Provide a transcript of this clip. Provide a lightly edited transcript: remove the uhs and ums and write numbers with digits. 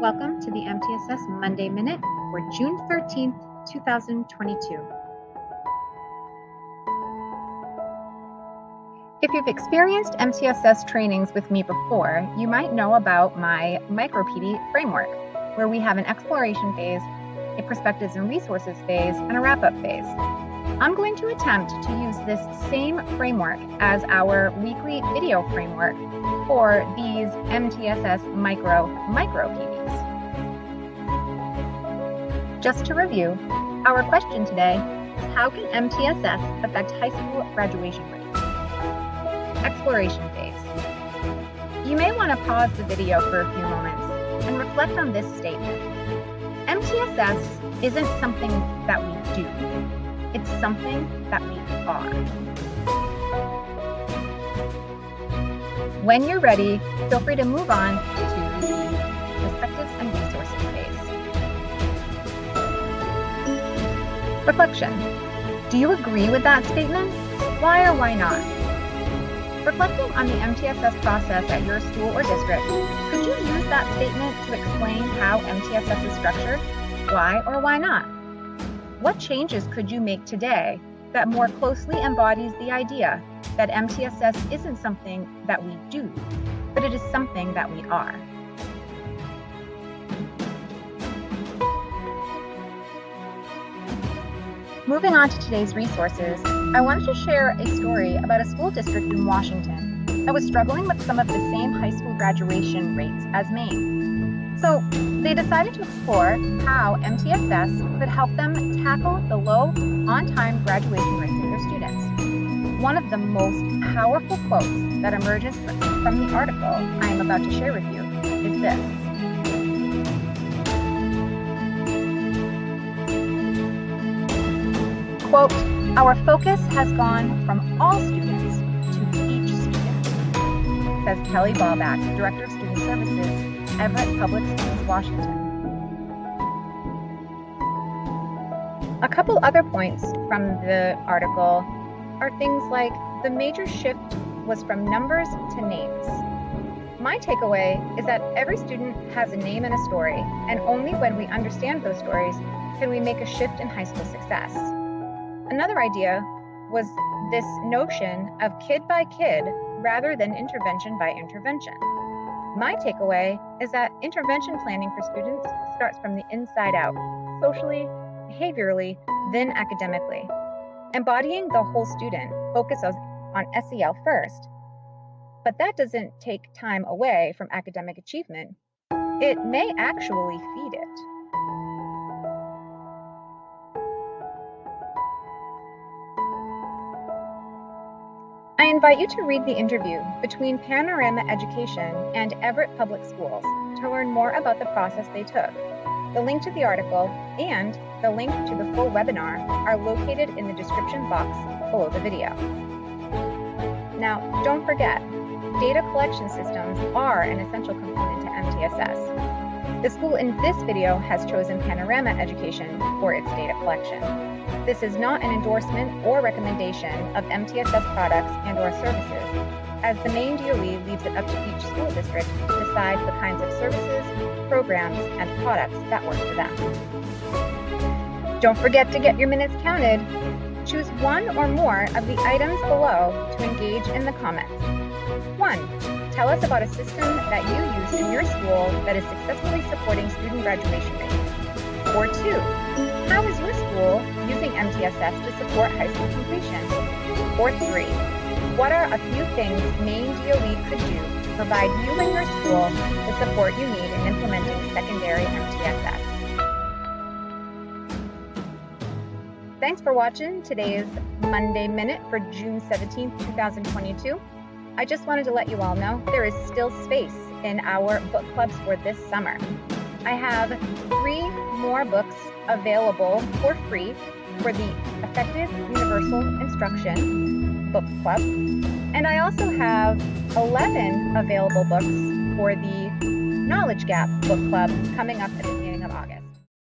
Welcome to the MTSS Monday Minute for June 13th, 2022. If you've experienced MTSS trainings with me before, you might know about my micro-PD framework, where we have an exploration phase, a perspectives and resources phase, and a wrap-up phase. I'm going to attempt to use this same framework as our weekly video framework for these MTSS micro PDs. Just to review, our question today is how can MTSS affect high school graduation rates? Exploration phase. You may want to pause the video for a few moments and reflect on this statement. MTSS isn't something that we do. It's something that we are. When you're ready, feel free to move on to the perspectives and resources phase. Reflection. Do you agree with that statement? Why or why not? Reflecting on the MTSS process at your school or district, could you use that statement to explain how MTSS is structured? Why or why not? What changes could you make today that more closely embodies the idea that MTSS isn't something that we do, but it is something that we are? Moving on to today's resources, I wanted to share a story about a school district in Washington that was struggling with some of the same high school graduation rates as Maine. So they decided to explore how MTSS could help them tackle the low on-time graduation rates of their students. One of the most powerful quotes that emerges from the article I am about to share with you is this. Quote, "Our focus has gone from all students to each student," says Kelly Ballback, Director of Student Services, Everett Public Schools, Washington. A couple other points from the article are things like the major shift was from numbers to names. My takeaway is that every student has a name and a story, and only when we understand those stories can we make a shift in high school success. Another idea was this notion of kid by kid rather than intervention by intervention. My takeaway is that intervention planning for students starts from the inside out, socially, behaviorally, then academically. Embodying the whole student focuses on SEL first, but that doesn't take time away from academic achievement. It may actually feed it. I invite you to read the interview between Panorama Education and Everett Public Schools to learn more about the process they took. The link to the article and the link to the full webinar are located in the description box below the video. Now, don't forget, data collection systems are an essential component to MTSS. The school in this video has chosen Panorama Education for its data collection. This is not an endorsement or recommendation of MTSS products and/or services, as the Maine DOE leaves it up to each school district to decide the kinds of services, programs, and products that work for them. Don't forget to get your minutes counted. Choose one or more of the items below to engage in the comments. 1. Tell us about a system that you use in your school that is successfully supporting student graduation rates. Or 2. How is your school using MTSS to support high school completion? Or 3. What are a few things Maine DOE could do to provide you and your school the support you need in implementing secondary MTSS? Thanks for watching today's Monday Minute for June 17th, 2022. I just wanted to let you all know there is still space in our book clubs for this summer. I have 3 more books available for free for the Effective Universal Instruction Book Club. And I also have 11 available books for the Knowledge Gap Book Club coming up at the